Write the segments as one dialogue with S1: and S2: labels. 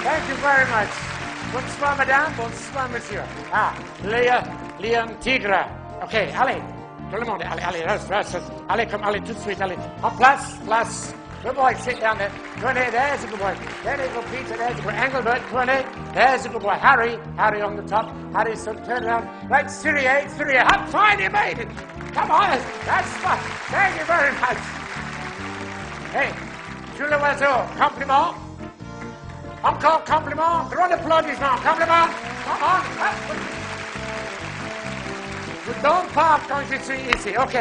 S1: Thank you very much. Bonsoir, madame. Bonsoir, monsieur. Ah, Liam Tigre. OK, allez. Tout le monde, allez, reste. Allez, allez, tout de suite, allez. En place. Good boy, sit down there. Twenty, there's a good boy. There you go, Peter, there's a good boy. Engelbert, 20, there's a good boy. Harry on the top. Harry, so turn around. Right, Syria. How fine you made it. Come on, that's fun. Thank you very much. Hey, tu le oiseau, compliment. Encore compliment. Grand applaudissement, compliment. Come on. Je donne pas quand je suis ici. OK.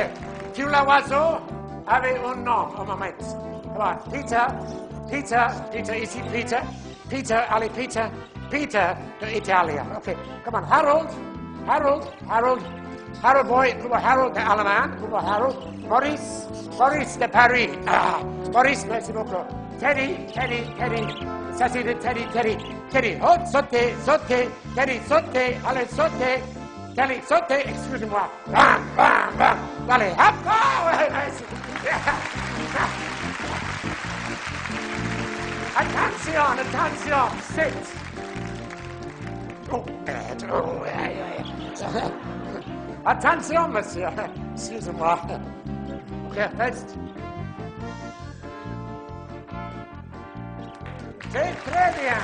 S1: Tu le oiseau avait un nom au moment. Come on, Peter, ici, Peter, allez, Peter de Italia. OK, come on, Harold boy, good boy, Harold de Allemagne, good boy, Harold. Maurice de Paris. Maurice, merci beaucoup. Teddy, ça c'est de Teddy. Oh, sautez, Teddy, sautez, allez, sautez. Teddy, sautez, excusez-moi. Bam. Allez, hop, ouais, merci. Attention, sit. Oh, attention, monsieur. Excusez-moi. OK, reste. C'est très bien.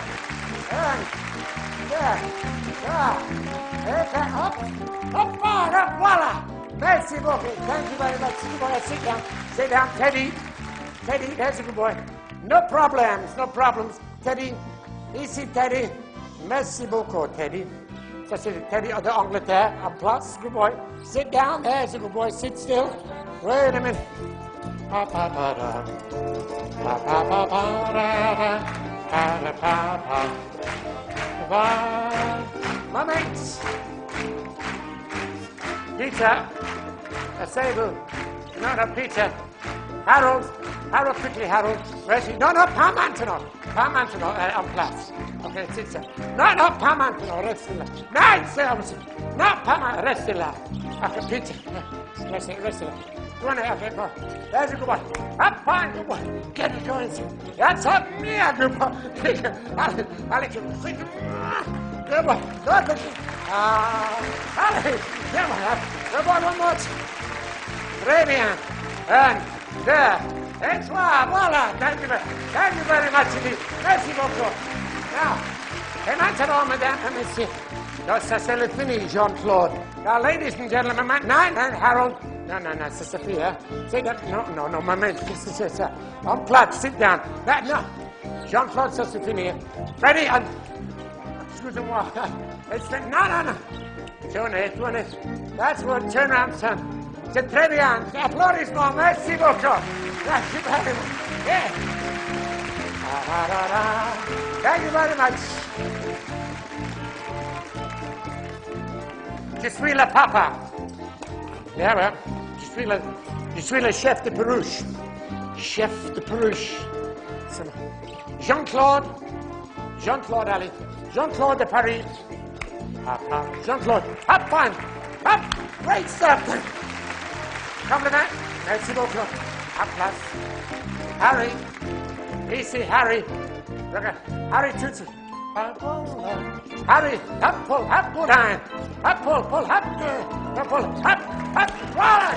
S1: Hop, voilà. Merci beaucoup. Thank you very much. Sit down, Teddy, there's a good boy. No problems. Teddy, ici, Teddy. Merci beaucoup, Teddy. Ça, c'est Teddy de Angleterre, en place, good boy. Sit down, there's a good boy. Sit still. Wait a minute. Moment. Peter, Sable. No, Peter. Harold, quickly, Harold. Where's he? No, pas maintenant, en place. OK, sit down. No, pas maintenant, restez là. No, pas maintenant, restez là. OK, Peter, restez là. OK, go. There's a good boy. Up, fine, good boy. Get it going. That's up, yeah, good boy. Peter, allez, good boy. Good. Allez, good boy, one more. Très bien. And there. Et toi, voilà. Thank you very much indeed. Merci beaucoup. Now, et maintenant, mesdames et messieurs, ça c'est le fini, Jean-Claude. Now, ladies and gentlemen, Harold. No, c'est Sophie, hein? Sit down. No, moment, c'est ça. En place, sit down. No. Jean-Claude, ça c'est fini. Ready? Excusez-moi. No. Tournez. That's what, turn around, son. C'est très bien. Applaudissements. Merci beaucoup. Merci very much. Yeah. Thank you very much. Je suis le papa. Yeah, well, je suis le chef de peluche. Jean-Claude, allez. Jean-Claude de Paris. Jean-Claude. Hop, fine. Hop. Great stuff. Compliment. Merci beaucoup. Hop, place. Harry. Ici, Harry. Harry, tout de suite. Harry, hop, pull down. Hop, pull, hop, voilà.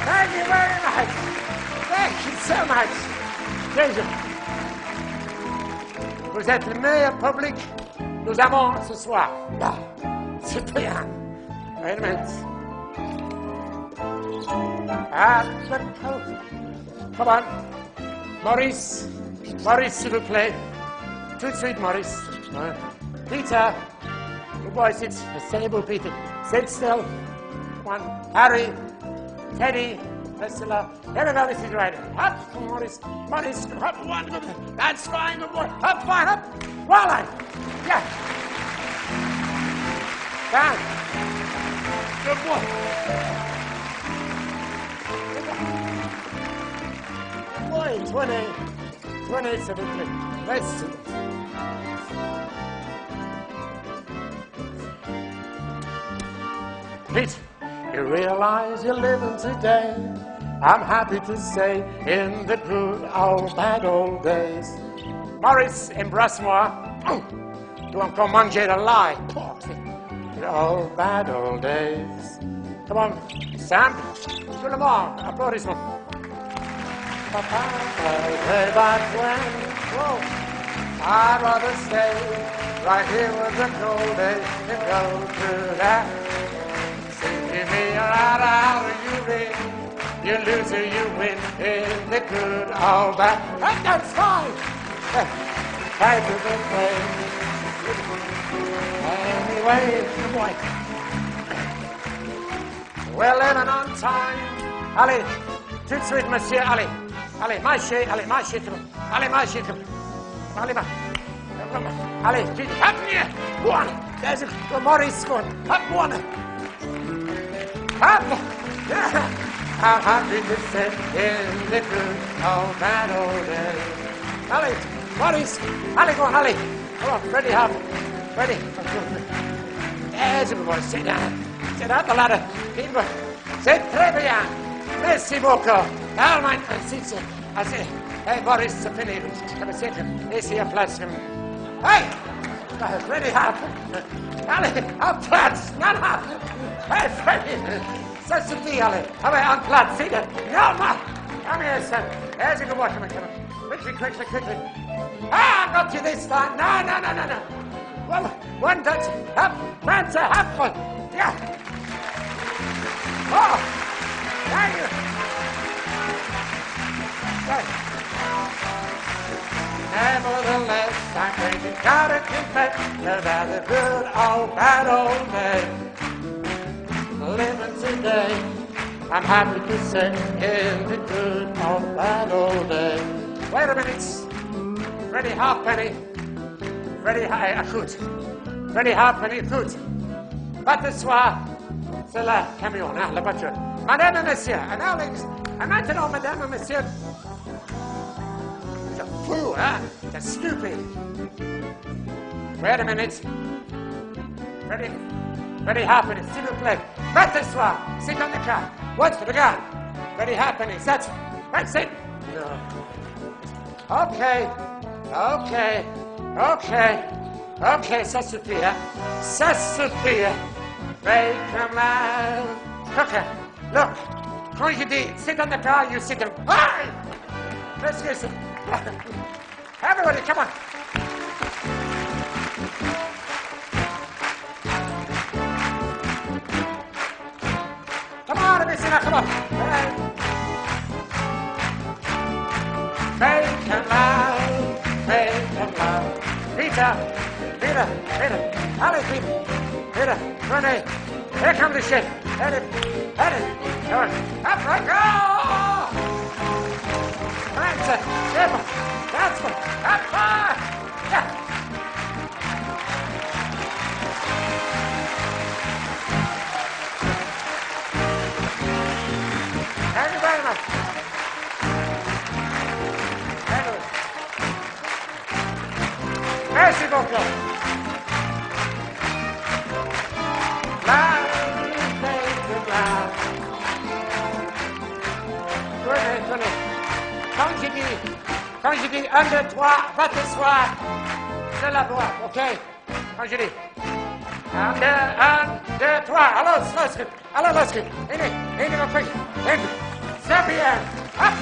S1: Thank you very much. Thank you so much. Pleasure. Vous êtes le meilleur public nous avons ce soir. C'est bien. Wait a minute. Come on. Maurice, s'il vous plaît. Tout de suite, Maurice. Peter. Good boy, sit. Stable, Peter. Sit still. Come on. Harry. Teddy. Reste là. Everybody is right. Up, Maurice. Up, one. That's fine, good boy. Up, fine, up. Voila. Yeah. Down. Good boy. Good boy. 20, s'il vous plaît. Reste. Pete, you realize you're living today I'm happy to say, in the good old bad old days. Maurice, embrasse-moi. Tu vas encore manger de l'ail. The old bad old days. Come on, Sam. Tout le monde, applaudissements. Way back when, whoa, I'd rather stay right here with the cold days than go through that. Give me a ride out or you win. You lose or you win in the good old bad. That's fine. Hey, to the play. Anyway, boy. We're living on time. Allez, tout de suite, monsieur, allez. Allez, marchez, allez, marchez. Allez, marchez. Allez, allez, vite, hop, one. There's a Maurice going. Hop, one. Hop. I'm happy to sit in the good old bad old days. Allez, Maurice, allez, go on, allez. Come on, ready, hop. Ready. There's a good one. Sit down. Sit out the ladder. Keep going. C'est très bien. Merci beaucoup. Allemagne, c'est assez. Hey, Boris, c'est fini. Come on, sit. Ici, à place. Hey! Ready, hop. Allez, en place. Non, non. Hey, Freddy. Ça suffit, allez. Allez, en place. Sit down. No, no. Come here, son. There's a good one. Come on, come on. Quickly, quickly, quickly. Ah, I got you this time. No, no, no, no, no. Well, one touch. Up. Man's a half one. Yeah. Oh, thank you. Right. Nevertheless, I'm going to gotta confess about the good old bad old days. Living today, I'm happy to say, in the good old bad old days. Wait a minute. Ready, halfpenny. Ready, écoute. Ready, halfpenny, écoute. Pas de soir. C'est le camion, hein, la voiture. Madame et monsieur, et maintenant, madame et monsieur, c'est fou, hein? C'est stupid. Wait a minute. Ready, happening, s'il vous plaît. Pas soir, sit on the car. Watch for the gun. Ready, happening, that's it. No. Okay, ça suffit, hein? Ça suffit, hein? Make them loud. Look. Quand je dis sit on the car, you sit on. Hey! Let's listen. Everybody, come on. Come on, listen, come on. Make them loud. Peter. Allez, Peter, Renee, here comes the ship. Head it. Come on. Up, right, go! That's one. Up, yeah. Thank you very much. Merci beaucoup. Quand je dis 1, 2, 3, va t'asseoir, c'est la voix, ok? Quand je dis 1, 2, 3, allons, let's go. Allez, quick. C'est bien. Hop.